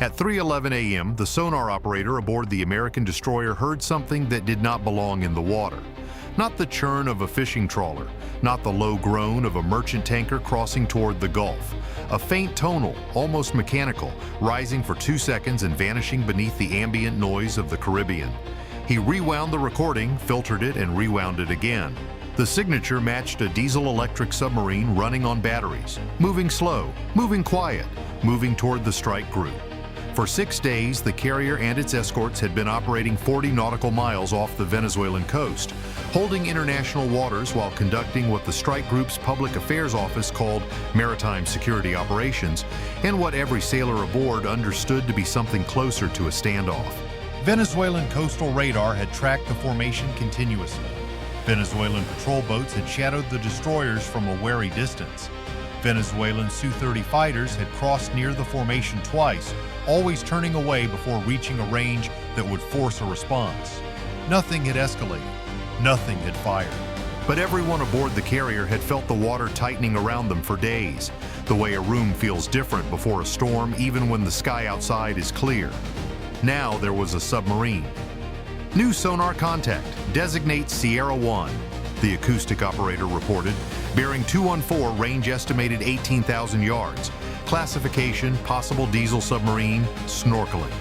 At 3:11 a.m., the sonar operator aboard the American destroyer heard something that did not belong in the water. Not the churn of a fishing trawler, not the low groan of a merchant tanker crossing toward the Gulf. A faint tonal, almost mechanical, rising for 2 seconds and vanishing beneath the ambient noise of the Caribbean. He rewound the recording, filtered it, and rewound it again. The signature matched a diesel-electric submarine running on batteries, moving slow, moving quiet, moving toward the strike group. For 6 days, the carrier and its escorts had been operating 40 nautical miles off the Venezuelan coast, holding international waters while conducting what the strike group's public affairs office called maritime security operations, and what every sailor aboard understood to be something closer to a standoff. Venezuelan coastal radar had tracked the formation continuously. Venezuelan patrol boats had shadowed the destroyers from a wary distance. Venezuelan Su-30 fighters had crossed near the formation twice, always turning away before reaching a range that would force a response. Nothing had escalated. Nothing had fired. But everyone aboard the carrier had felt the water tightening around them for days, the way a room feels different before a storm even when the sky outside is clear. Now there was a submarine. New sonar contact, designate Sierra 1, the acoustic operator reported. Bearing 214, range estimated 18,000 yards. Classification, possible diesel submarine, snorkeling.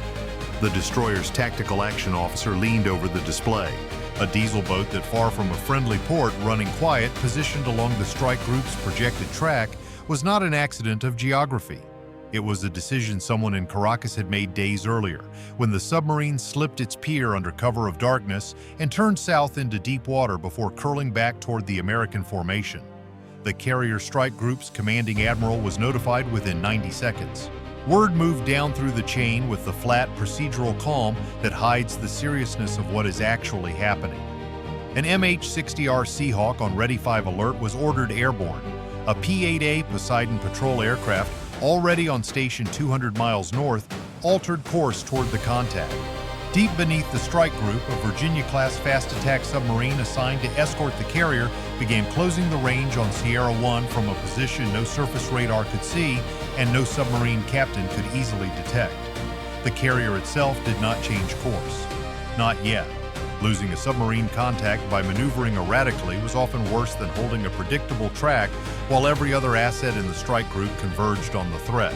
The destroyer's tactical action officer leaned over the display. A diesel boat that, far from a friendly port, running quiet, positioned along the strike group's projected track, was not an accident of geography. It was a decision someone in Caracas had made days earlier, when the submarine slipped its pier under cover of darkness and turned south into deep water before curling back toward the American formation. The carrier strike group's commanding admiral was notified within 90 seconds. Word moved down through the chain with the flat, procedural calm that hides the seriousness of what is actually happening. An MH-60R Seahawk on Ready 5 alert was ordered airborne. A P-8 Poseidon patrol aircraft, already on station 200 miles north, altered course toward the contact. Deep beneath the strike group, a Virginia-class fast-attack submarine assigned to escort the carrier began closing the range on Sierra 1 from a position no surface radar could see and no submarine captain could easily detect. The carrier itself did not change course. Not yet. Losing a submarine contact by maneuvering erratically was often worse than holding a predictable track while every other asset in the strike group converged on the threat.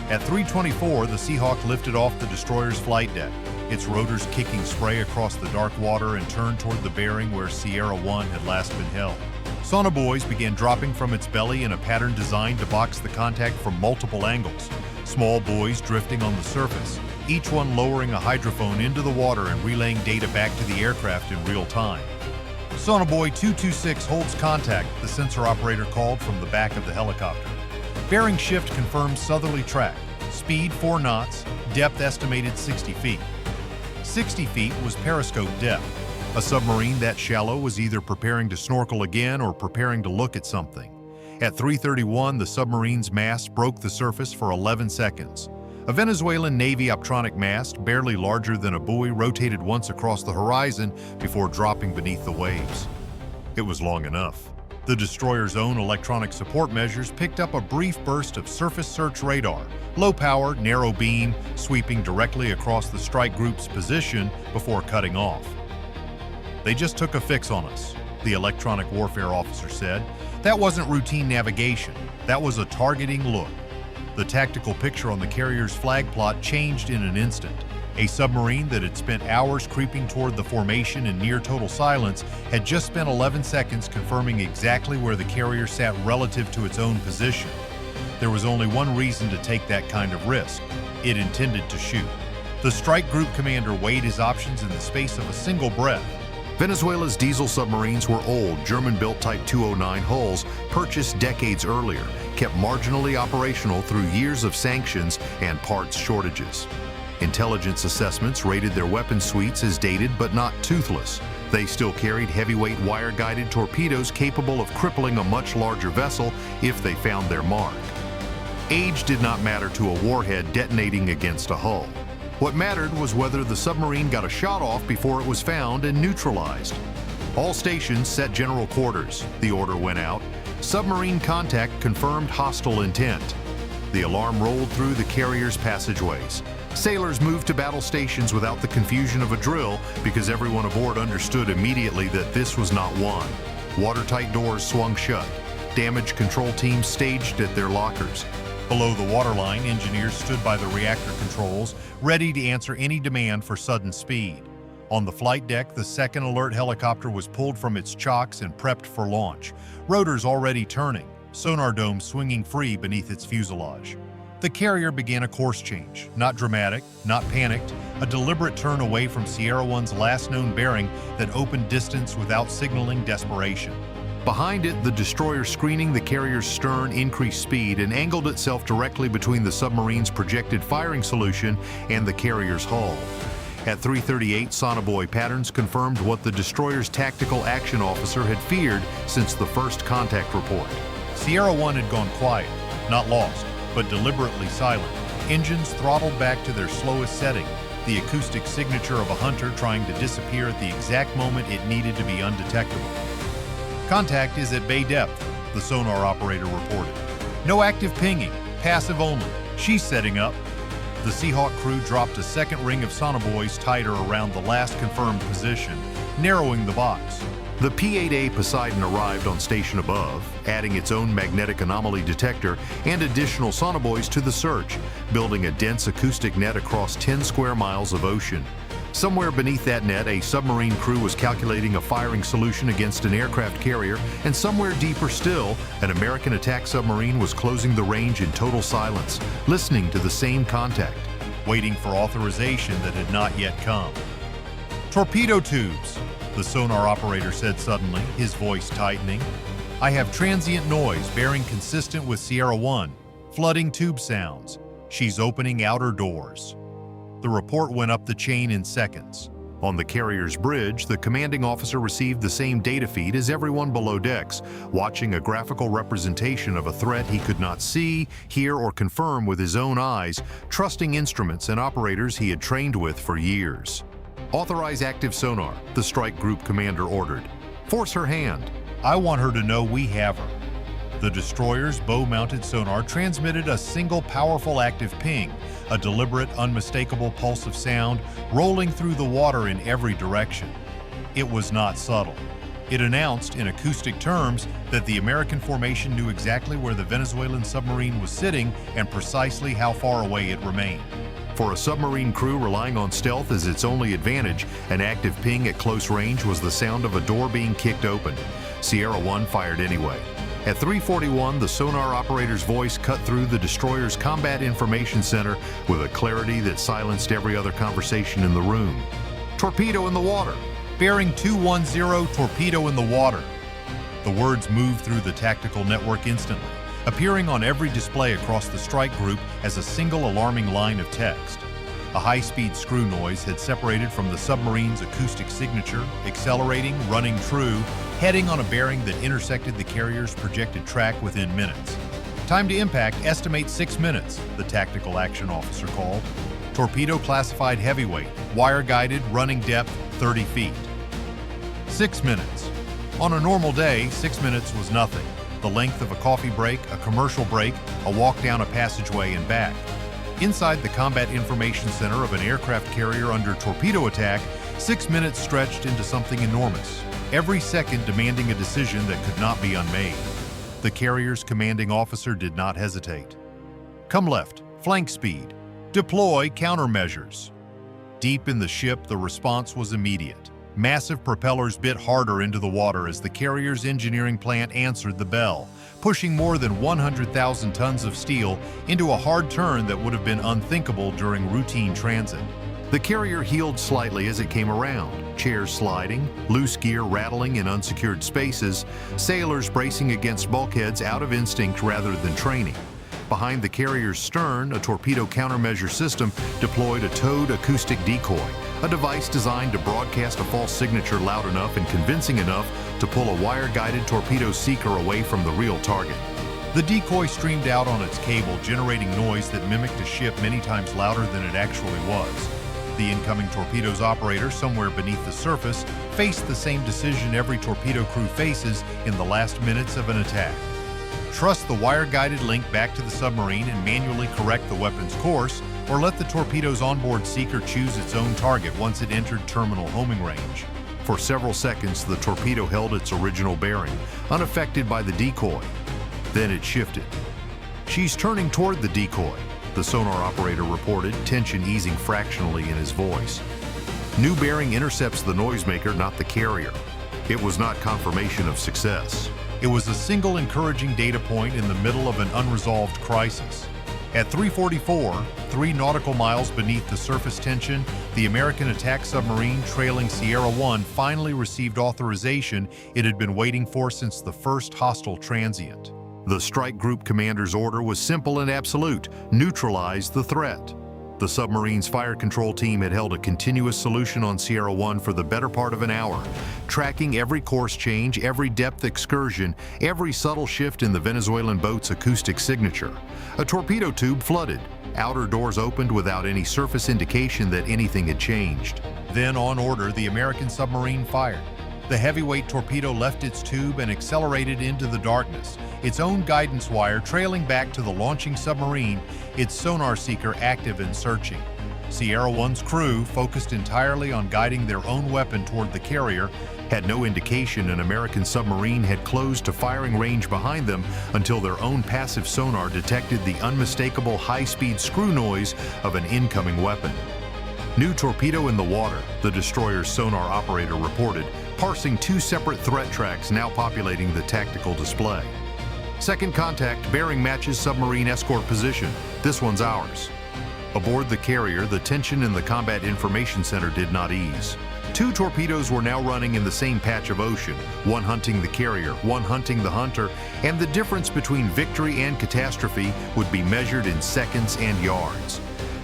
At 3:24, the Seahawk lifted off the destroyer's flight deck, its rotors kicking spray across the dark water, and turned toward the bearing where Sierra 1 had last been held. Sonobuoys began dropping from its belly in a pattern designed to box the contact from multiple angles, small buoys drifting on the surface, each one lowering a hydrophone into the water and relaying data back to the aircraft in real time. Sonobuoy 226 holds contact, the sensor operator called from the back of the helicopter. Bearing shift confirms southerly track, speed 4 knots, depth estimated 60 feet. 60 feet was periscope depth. A submarine that shallow was either preparing to snorkel again or preparing to look at something. At 3:31, the submarine's mast broke the surface for 11 seconds. A Venezuelan Navy optronic mast, barely larger than a buoy, rotated once across the horizon before dropping beneath the waves. It was long enough. The destroyer's own electronic support measures picked up a brief burst of surface search radar, low power, narrow beam, sweeping directly across the strike group's position before cutting off. "They just took a fix on us," the electronic warfare officer said. "That wasn't routine navigation. That was a targeting look." The tactical picture on the carrier's flag plot changed in an instant. A submarine that had spent hours creeping toward the formation in near total silence had just spent 11 seconds confirming exactly where the carrier sat relative to its own position. There was only one reason to take that kind of risk. It intended to shoot. The strike group commander weighed his options in the space of a single breath. Venezuela's diesel submarines were old, German-built Type 209 hulls purchased decades earlier, kept marginally operational through years of sanctions and parts shortages. Intelligence assessments rated their weapon suites as dated but not toothless. They still carried heavyweight wire-guided torpedoes capable of crippling a much larger vessel if they found their mark. Age did not matter to a warhead detonating against a hull. What mattered was whether the submarine got a shot off before it was found and neutralized. "All stations set general quarters," the order went out. Submarine contact confirmed hostile intent. The alarm rolled through the carrier's passageways. Sailors moved to battle stations without the confusion of a drill because everyone aboard understood immediately that this was not one. Watertight doors swung shut. Damage control teams staged at their lockers. Below the waterline, engineers stood by the reactor controls, ready to answer any demand for sudden speed. On the flight deck, the second alert helicopter was pulled from its chocks and prepped for launch, rotors already turning, sonar dome swinging free beneath its fuselage. The carrier began a course change, not dramatic, not panicked, a deliberate turn away from Sierra 1's last known bearing that opened distance without signaling desperation. Behind it, the destroyer screening the carrier's stern increased speed and angled itself directly between the submarine's projected firing solution and the carrier's hull. At 3:38, Sonobuoy patterns confirmed what the destroyer's tactical action officer had feared since the first contact report. Sierra 1 had gone quiet, not lost, but deliberately silent. Engines throttled back to their slowest setting, the acoustic signature of a hunter trying to disappear at the exact moment it needed to be undetectable. Contact is at bay depth, the sonar operator reported. No active pinging, passive only. She's setting up. The Seahawk crew dropped a second ring of Sonobuoys tighter around the last confirmed position, narrowing the box. The P-8 Poseidon arrived on station above, adding its own magnetic anomaly detector and additional Sonobuoys to the search, building a dense acoustic net across 10 square miles of ocean. Somewhere beneath that net, a submarine crew was calculating a firing solution against an aircraft carrier, and somewhere deeper still, an American attack submarine was closing the range in total silence, listening to the same contact, waiting for authorization that had not yet come. Torpedo tubes, the sonar operator said suddenly, his voice tightening. I have transient noise bearing consistent with Sierra 1, flooding tube sounds. She's opening outer doors. The report went up the chain in seconds. On the carrier's bridge, the commanding officer received the same data feed as everyone below decks, watching a graphical representation of a threat he could not see, hear, or confirm with his own eyes, trusting instruments and operators he had trained with for years. Authorize active sonar, the strike group commander ordered. Force her hand. I want her to know we have her. The destroyer's bow-mounted sonar transmitted a single powerful active ping, a deliberate, unmistakable pulse of sound rolling through the water in every direction. It was not subtle. It announced, in acoustic terms, that the American formation knew exactly where the Venezuelan submarine was sitting and precisely how far away it remained. For a submarine crew relying on stealth as its only advantage, an active ping at close range was the sound of a door being kicked open. Sierra 1 fired anyway. At 3:41, the sonar operator's voice cut through the destroyer's combat information center with a clarity that silenced every other conversation in the room. Torpedo in the water. Bearing 210, torpedo in the water. The words moved through the tactical network instantly, appearing on every display across the strike group as a single alarming line of text. A high-speed screw noise had separated from the submarine's acoustic signature, accelerating, running true, heading on a bearing that intersected the carrier's projected track within minutes. Time to impact, estimate 6 minutes, the tactical action officer called. Torpedo classified heavyweight, wire-guided, running depth 30 feet. 6 minutes. On a normal day, 6 minutes was nothing. The length of a coffee break, a commercial break, a walk down a passageway and back. Inside the Combat Information Center of an aircraft carrier under torpedo attack, 6 minutes stretched into something enormous, every second demanding a decision that could not be unmade. The carrier's commanding officer did not hesitate. Come left, flank speed. Deploy countermeasures. Deep in the ship, the response was immediate. Massive propellers bit harder into the water as the carrier's engineering plant answered the bell, pushing more than 100,000 tons of steel into a hard turn that would have been unthinkable during routine transit. The carrier heeled slightly as it came around, chairs sliding, loose gear rattling in unsecured spaces, sailors bracing against bulkheads out of instinct rather than training. Behind the carrier's stern, a torpedo countermeasure system deployed a towed acoustic decoy, a device designed to broadcast a false signature loud enough and convincing enough to pull a wire-guided torpedo seeker away from the real target. The decoy streamed out on its cable, generating noise that mimicked a ship many times louder than it actually was. The incoming torpedo's operator, somewhere beneath the surface, faced the same decision every torpedo crew faces in the last minutes of an attack. Trust the wire-guided link back to the submarine and manually correct the weapon's course, or let the torpedo's onboard seeker choose its own target once it entered terminal homing range. For several seconds, the torpedo held its original bearing, unaffected by the decoy. Then it shifted. "She's turning toward the decoy," the sonar operator reported, tension easing fractionally in his voice. New bearing intercepts the noisemaker, not the carrier. It was not confirmation of success. It was a single encouraging data point in the middle of an unresolved crisis. At 3:44, 3 nautical miles beneath the surface tension, the American attack submarine trailing Sierra 1 finally received authorization it had been waiting for since the first hostile transient. The strike group commander's order was simple and absolute: neutralize the threat. The submarine's fire control team had held a continuous solution on Sierra 1 for the better part of an hour, tracking every course change, every depth excursion, every subtle shift in the Venezuelan boat's acoustic signature. A torpedo tube flooded. Outer doors opened without any surface indication that anything had changed. Then, on order, the American submarine fired. The heavyweight torpedo left its tube and accelerated into the darkness, its own guidance wire trailing back to the launching submarine, its sonar seeker active and searching. Sierra 1's crew, focused entirely on guiding their own weapon toward the carrier, had no indication an American submarine had closed to firing range behind them until their own passive sonar detected the unmistakable high-speed screw noise of an incoming weapon. "New torpedo in the water," the destroyer's sonar operator reported, parsing 2 separate threat tracks now populating the tactical display. "Second contact, bearing matches submarine escort position. This one's ours." Aboard the carrier, the tension in the Combat Information Center did not ease. 2 torpedoes were now running in the same patch of ocean, one hunting the carrier, one hunting the hunter, and the difference between victory and catastrophe would be measured in seconds and yards.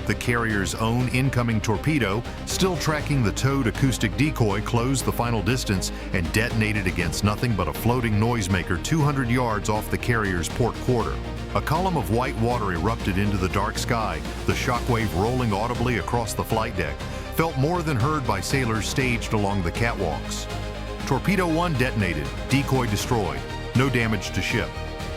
The carrier's own incoming torpedo, still tracking the towed acoustic decoy, closed the final distance and detonated against nothing but a floating noisemaker 200 yards off the carrier's port quarter. A column of white water erupted into the dark sky, the shockwave rolling audibly across the flight deck, felt more than heard by sailors staged along the catwalks. Torpedo 1 detonated, decoy destroyed, no damage to ship.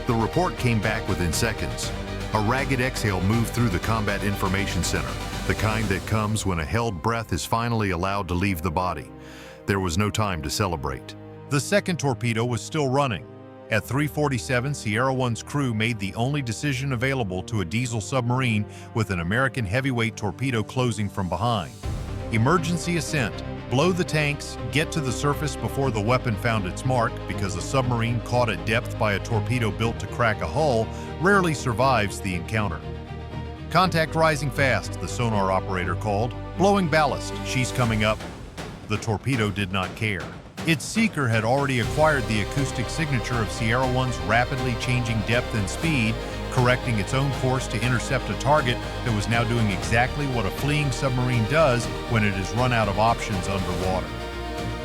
The report came back within seconds. A ragged exhale moved through the Combat Information Center, the kind that comes when a held breath is finally allowed to leave the body. There was no time to celebrate. The second torpedo was still running. At 3:47, Sierra 1's crew made the only decision available to a diesel submarine with an American heavyweight torpedo closing from behind. Emergency ascent. Blow the tanks, get to the surface before the weapon found its mark, because a submarine caught at depth by a torpedo built to crack a hull rarely survives the encounter. "Contact rising fast," the sonar operator called. "Blowing ballast, she's coming up." The torpedo did not care. Its seeker had already acquired the acoustic signature of Sierra 1's rapidly changing depth and speed, correcting its own course to intercept a target that was now doing exactly what a fleeing submarine does when it is run out of options underwater.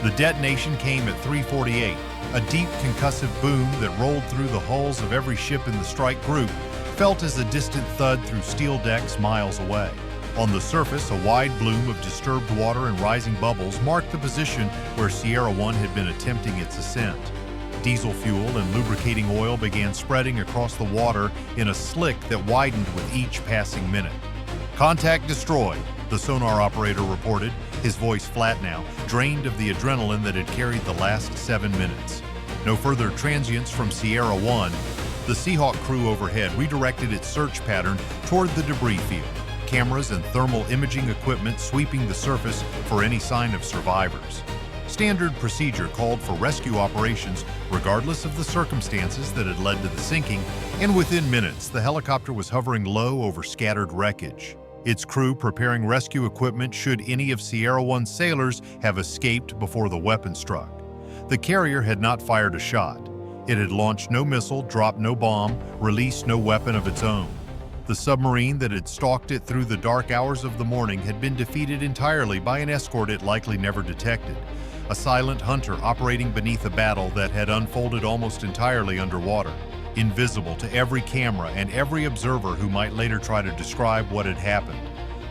The detonation came at 3:48, a deep concussive boom that rolled through the hulls of every ship in the strike group, felt as a distant thud through steel decks miles away. On the surface, a wide bloom of disturbed water and rising bubbles marked the position where Sierra 1 had been attempting its ascent. Diesel fuel and lubricating oil began spreading across the water in a slick that widened with each passing minute. "Contact destroyed," the sonar operator reported, his voice flat now, drained of the adrenaline that had carried the last 7 minutes. No further transients from Sierra 1. The Seahawk crew overhead redirected its search pattern toward the debris field, cameras and thermal imaging equipment sweeping the surface for any sign of survivors. Standard procedure called for rescue operations regardless of the circumstances that had led to the sinking, and within minutes the helicopter was hovering low over scattered wreckage, its crew preparing rescue equipment should any of Sierra 1's sailors have escaped before the weapon struck. The carrier had not fired a shot. It had launched no missile, dropped no bomb, released no weapon of its own. The submarine that had stalked it through the dark hours of the morning had been defeated entirely by an escort it likely never detected, a silent hunter operating beneath a battle that had unfolded almost entirely underwater, invisible to every camera and every observer who might later try to describe what had happened.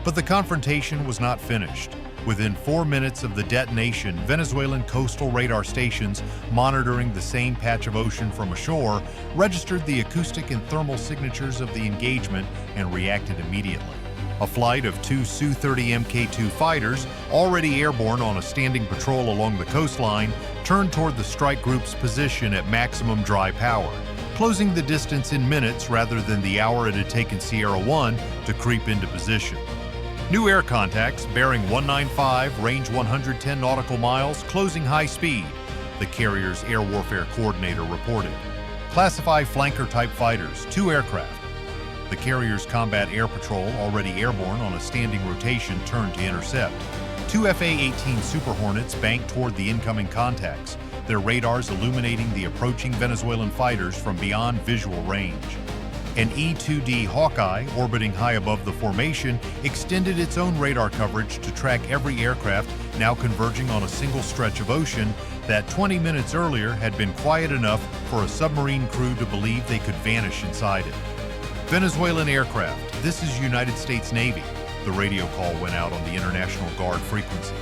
But the confrontation was not finished. Within 4 minutes of the detonation, Venezuelan coastal radar stations monitoring the same patch of ocean from ashore registered the acoustic and thermal signatures of the engagement and reacted immediately. A flight of two Su-30 Mk2 fighters, already airborne on a standing patrol along the coastline, turned toward the strike group's position at maximum dry power, closing the distance in minutes rather than the hour it had taken Sierra 1 to creep into position. New air contacts, bearing 195, range 110 nautical miles, closing high speed, the carrier's air warfare coordinator reported. Classify flanker-type fighters, 2 aircraft. The carrier's combat air patrol, already airborne on a standing rotation, turned to intercept. 2 FA-18 Super Hornets banked toward the incoming contacts, their radars illuminating the approaching Venezuelan fighters from beyond visual range. An E-2D Hawkeye, orbiting high above the formation, extended its own radar coverage to track every aircraft now converging on a single stretch of ocean that 20 minutes earlier had been quiet enough for a submarine crew to believe they could vanish inside it. Venezuelan aircraft, this is United States Navy. The radio call went out on the International Guard frequency.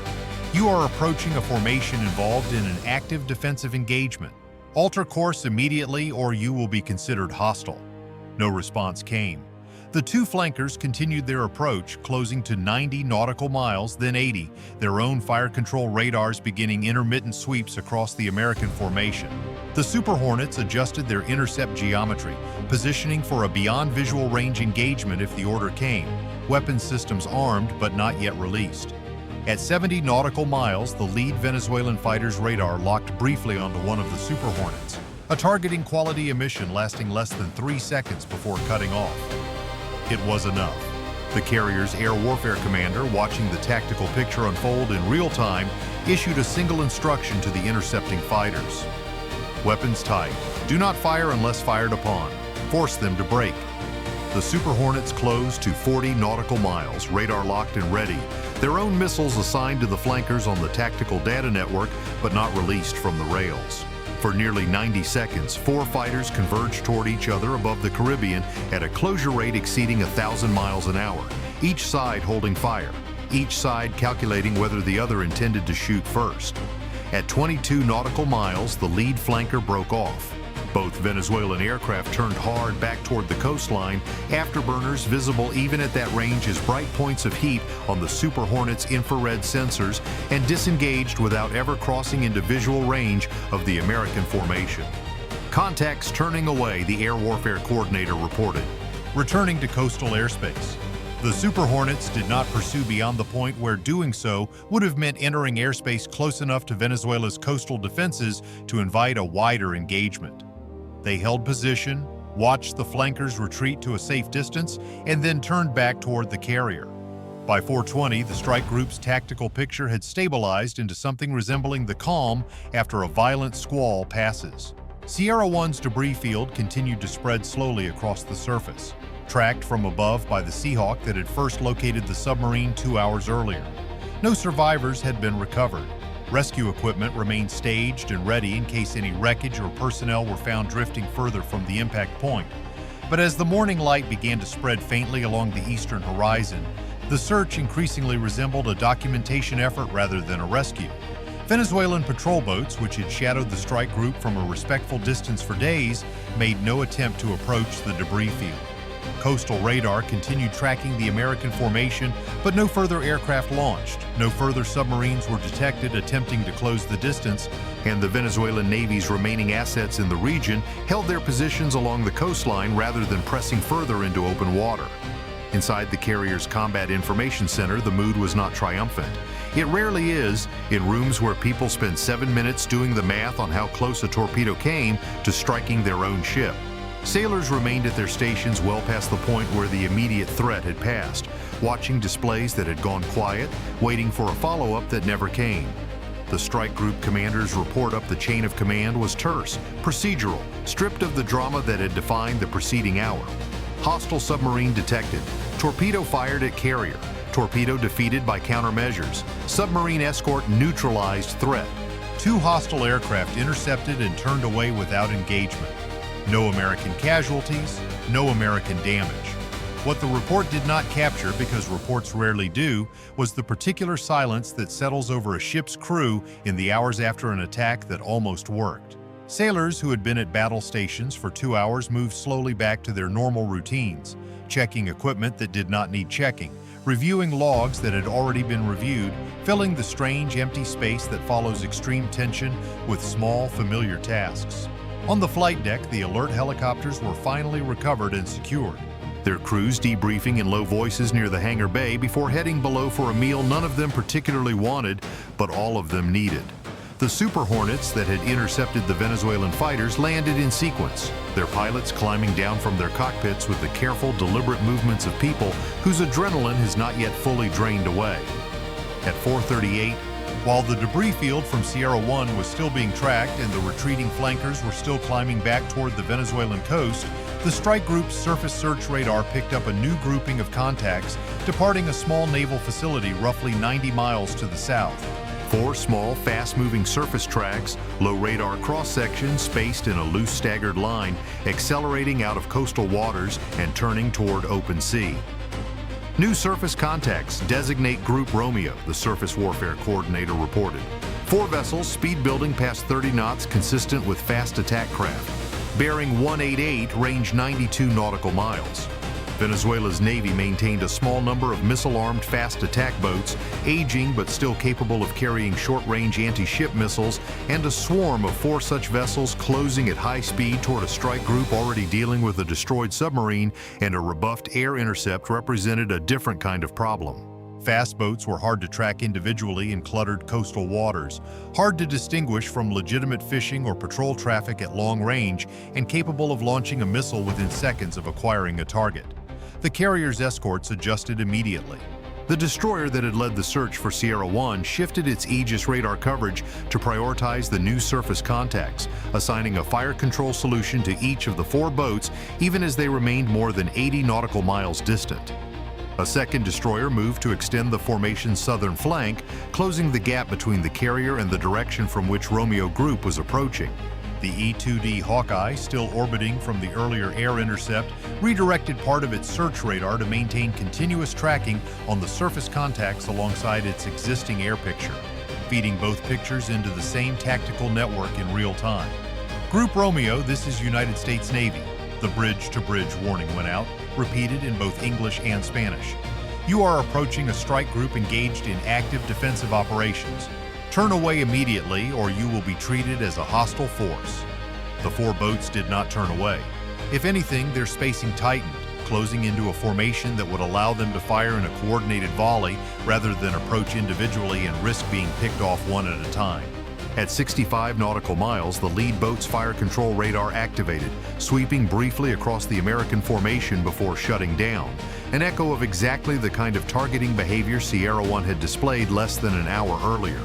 You are approaching a formation involved in an active defensive engagement. Alter course immediately or you will be considered hostile. No response came. The 2 flankers continued their approach, closing to 90 nautical miles, then 80, their own fire control radars beginning intermittent sweeps across the American formation. The Super Hornets adjusted their intercept geometry, positioning for a beyond visual range engagement if the order came, weapons systems armed but not yet released. At 70 nautical miles, the lead Venezuelan fighter's radar locked briefly onto one of the Super Hornets, a targeting quality emission lasting less than 3 seconds before cutting off. It was enough. The carrier's air warfare commander, watching the tactical picture unfold in real time, issued a single instruction to the intercepting fighters. Weapons tight. Do not fire unless fired upon. Force them to break. The Super Hornets closed to 40 nautical miles, radar locked and ready, their own missiles assigned to the flankers on the tactical data network, but not released from the rails. For nearly 90 seconds, 4 fighters converged toward each other above the Caribbean at a closure rate exceeding 1,000 miles an hour, each side holding fire, each side calculating whether the other intended to shoot first. At 22 nautical miles, the lead flanker broke off. Both Venezuelan aircraft turned hard back toward the coastline, afterburners visible even at that range as bright points of heat on the Super Hornets' infrared sensors, and disengaged without ever crossing into visual range of the American formation. Contacts turning away, the air warfare coordinator reported. Returning to coastal airspace. The Super Hornets did not pursue beyond the point where doing so would have meant entering airspace close enough to Venezuela's coastal defenses to invite a wider engagement. They held position, watched the flankers retreat to a safe distance, and then turned back toward the carrier. By 4:20, the strike group's tactical picture had stabilized into something resembling the calm after a violent squall passes. Sierra 1's debris field continued to spread slowly across the surface, tracked from above by the Seahawk that had first located the submarine 2 hours earlier. No survivors had been recovered. Rescue equipment remained staged and ready in case any wreckage or personnel were found drifting further from the impact point. But as the morning light began to spread faintly along the eastern horizon, the search increasingly resembled a documentation effort rather than a rescue. Venezuelan patrol boats, which had shadowed the strike group from a respectful distance for days, made no attempt to approach the debris field. Coastal radar continued tracking the American formation, but no further aircraft launched, no further submarines were detected attempting to close the distance, and the Venezuelan Navy's remaining assets in the region held their positions along the coastline rather than pressing further into open water. Inside the carrier's Combat Information Center, the mood was not triumphant. It rarely is in rooms where people spend 7 minutes doing the math on how close a torpedo came to striking their own ship. Sailors remained at their stations well past the point where the immediate threat had passed, watching displays that had gone quiet, waiting for a follow-up that never came. The strike group commander's report up the chain of command was terse, procedural, stripped of the drama that had defined the preceding hour. Hostile submarine detected. Torpedo fired at carrier. Torpedo defeated by countermeasures. Submarine escort neutralized threat. 2 hostile aircraft intercepted and turned away without engagement. No American casualties, no American damage. What the report did not capture, because reports rarely do, was the particular silence that settles over a ship's crew in the hours after an attack that almost worked. Sailors who had been at battle stations for 2 hours moved slowly back to their normal routines, checking equipment that did not need checking, reviewing logs that had already been reviewed, filling the strange empty space that follows extreme tension with small, familiar tasks. On the flight deck, the alert helicopters were finally recovered and secured, their crews debriefing in low voices near the hangar bay before heading below for a meal none of them particularly wanted, but all of them needed. The Super Hornets that had intercepted the Venezuelan fighters landed in sequence, their pilots climbing down from their cockpits with the careful, deliberate movements of people whose adrenaline has not yet fully drained away. At 4:38, while the debris field from Sierra 1 was still being tracked and the retreating flankers were still climbing back toward the Venezuelan coast, the strike group's surface search radar picked up a new grouping of contacts departing a small naval facility roughly 90 miles to the south. 4 small, fast-moving surface tracks, low radar cross-sections spaced in a loose staggered line, accelerating out of coastal waters and turning toward open sea. New surface contacts designate Group Romeo, the surface warfare coordinator reported. 4 vessels speed building past 30 knots consistent with fast attack craft. Bearing 188, range 92 nautical miles. Venezuela's Navy maintained a small number of missile-armed fast attack boats, aging but still capable of carrying short-range anti-ship missiles, and a swarm of 4 such vessels closing at high speed toward a strike group already dealing with a destroyed submarine, and a rebuffed air intercept represented a different kind of problem. Fast boats were hard to track individually in cluttered coastal waters, hard to distinguish from legitimate fishing or patrol traffic at long range, and capable of launching a missile within seconds of acquiring a target. The carrier's escorts adjusted immediately. The destroyer that had led the search for Sierra 1 shifted its Aegis radar coverage to prioritize the new surface contacts, assigning a fire control solution to each of the 4 boats even as they remained more than 80 nautical miles distant. A second destroyer moved to extend the formation's southern flank, closing the gap between the carrier and the direction from which Romeo Group was approaching. The E-2D Hawkeye, still orbiting from the earlier air intercept, redirected part of its search radar to maintain continuous tracking on the surface contacts alongside its existing air picture, feeding both pictures into the same tactical network in real time. Group Romeo, this is United States Navy. The bridge-to-bridge warning went out, repeated in both English and Spanish. You are approaching a strike group engaged in active defensive operations. Turn away immediately or you will be treated as a hostile force. The 4 boats did not turn away. If anything, their spacing tightened, closing into a formation that would allow them to fire in a coordinated volley rather than approach individually and risk being picked off one at a time. At 65 nautical miles, the lead boat's fire control radar activated, sweeping briefly across the American formation before shutting down, an echo of exactly the kind of targeting behavior Sierra 1 had displayed less than an hour earlier.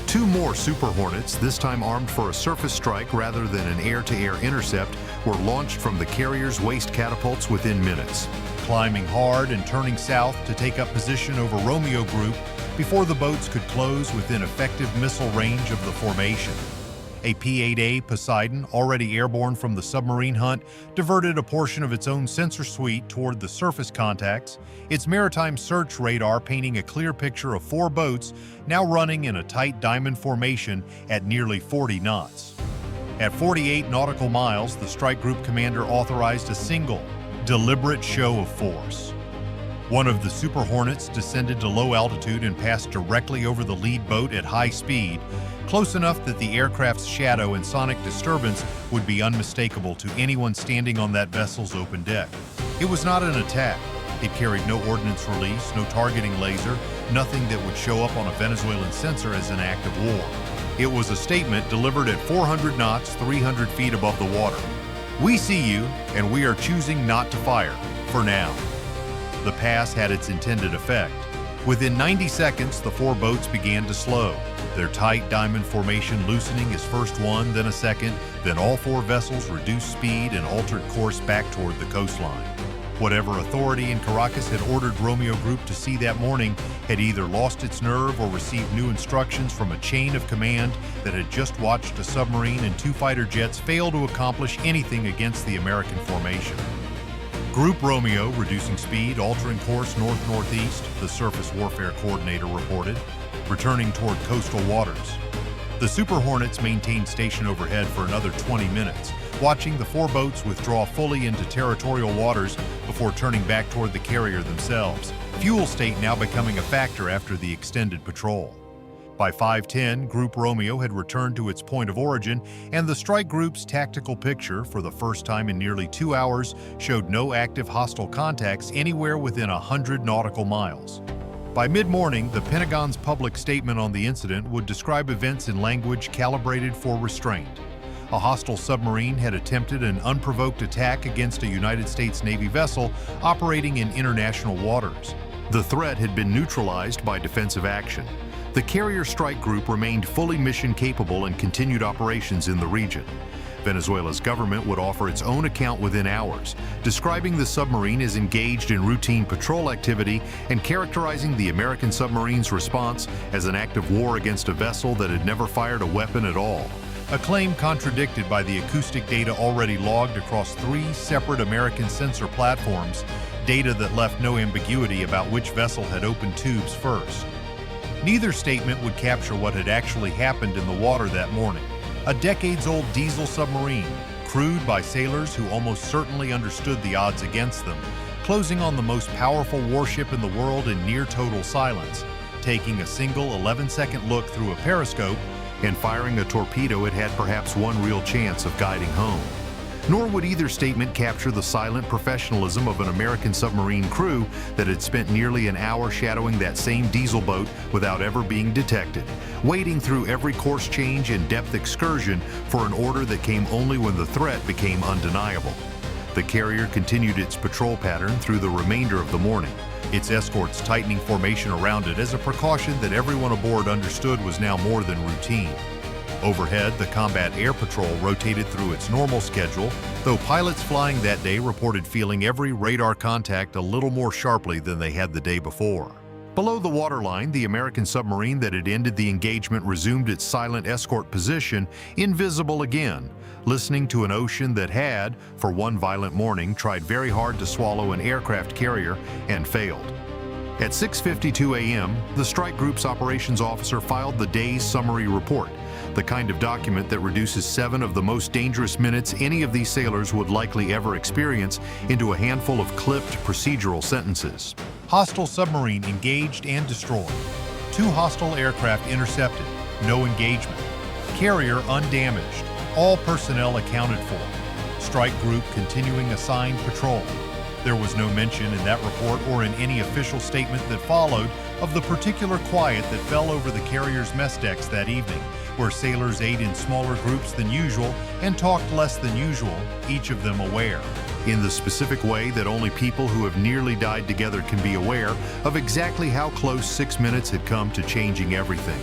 2 more Super Hornets, this time armed for a surface strike rather than an air-to-air intercept, were launched from the carrier's waste catapults within minutes, climbing hard and turning south to take up position over Romeo Group before the boats could close within effective missile range of the formation. A P-8 Poseidon, already airborne from the submarine hunt, diverted a portion of its own sensor suite toward the surface contacts, its maritime search radar painting a clear picture of 4 boats now running in a tight diamond formation at nearly 40 knots. At 48 nautical miles, the strike group commander authorized a single, deliberate show of force. One of the Super Hornets descended to low altitude and passed directly over the lead boat at high speed, close enough that the aircraft's shadow and sonic disturbance would be unmistakable to anyone standing on that vessel's open deck. It was not an attack. It carried no ordnance release, no targeting laser, nothing that would show up on a Venezuelan sensor as an act of war. It was a statement delivered at 400 knots, 300 feet above the water. We see you, and we are choosing not to fire, for now. The pass had its intended effect. Within 90 seconds, the 4 boats began to slow, their tight diamond formation loosening as first one, then a second, then all 4 vessels reduced speed and altered course back toward the coastline. Whatever authority in Caracas had ordered Romeo Group to sea that morning had either lost its nerve or received new instructions from a chain of command that had just watched a submarine and 2 fighter jets fail to accomplish anything against the American formation. Group Romeo reducing speed, altering course north-northeast, the surface warfare coordinator reported, returning toward coastal waters. The Super Hornets maintained station overhead for another 20 minutes, watching the four boats withdraw fully into territorial waters before turning back toward the carrier themselves. Fuel state now becoming a factor after the extended patrol. By 5:10, Group Romeo had returned to its point of origin, and the strike group's tactical picture, for the first time in nearly 2 hours, showed no active hostile contacts anywhere within 100 nautical miles. By mid-morning, the Pentagon's public statement on the incident would describe events in language calibrated for restraint. A hostile submarine had attempted an unprovoked attack against a United States Navy vessel operating in international waters. The threat had been neutralized by defensive action. The carrier strike group remained fully mission-capable and continued operations in the region. Venezuela's government would offer its own account within hours, describing the submarine as engaged in routine patrol activity and characterizing the American submarine's response as an act of war against a vessel that had never fired a weapon at all. A claim contradicted by the acoustic data already logged across 3 separate American sensor platforms, data that left no ambiguity about which vessel had opened tubes first. Neither statement would capture what had actually happened in the water that morning. A decades-old diesel submarine, crewed by sailors who almost certainly understood the odds against them, closing on the most powerful warship in the world in near total silence, taking a single 11-second look through a periscope, and firing a torpedo it had perhaps one real chance of guiding home. Nor would either statement capture the silent professionalism of an American submarine crew that had spent nearly an hour shadowing that same diesel boat without ever being detected, wading through every course change and depth excursion for an order that came only when the threat became undeniable. The carrier continued its patrol pattern through the remainder of the morning, its escorts tightening formation around it as a precaution that everyone aboard understood was now more than routine. Overhead, the Combat Air Patrol rotated through its normal schedule, though pilots flying that day reported feeling every radar contact a little more sharply than they had the day before. Below the waterline, the American submarine that had ended the engagement resumed its silent escort position, invisible again, listening to an ocean that had, for one violent morning, tried very hard to swallow an aircraft carrier and failed. At 6:52 a.m., the strike group's operations officer filed the day's summary report, the kind of document that reduces 7 of the most dangerous minutes any of these sailors would likely ever experience into a handful of clipped procedural sentences. Hostile submarine engaged and destroyed. 2 hostile aircraft intercepted. No engagement. Carrier undamaged. All personnel accounted for. Strike group continuing assigned patrol. There was no mention in that report or in any official statement that followed of the particular quiet that fell over the carrier's mess decks that evening, where sailors ate in smaller groups than usual and talked less than usual, each of them aware, in the specific way that only people who have nearly died together can be aware of exactly how close 6 minutes had come to changing everything.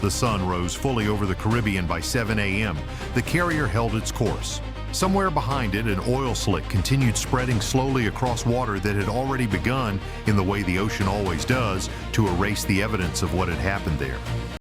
The sun rose fully over the Caribbean by 7 a.m. The carrier held its course. Somewhere behind it, an oil slick continued spreading slowly across water that had already begun, in the way the ocean always does, to erase the evidence of what had happened there.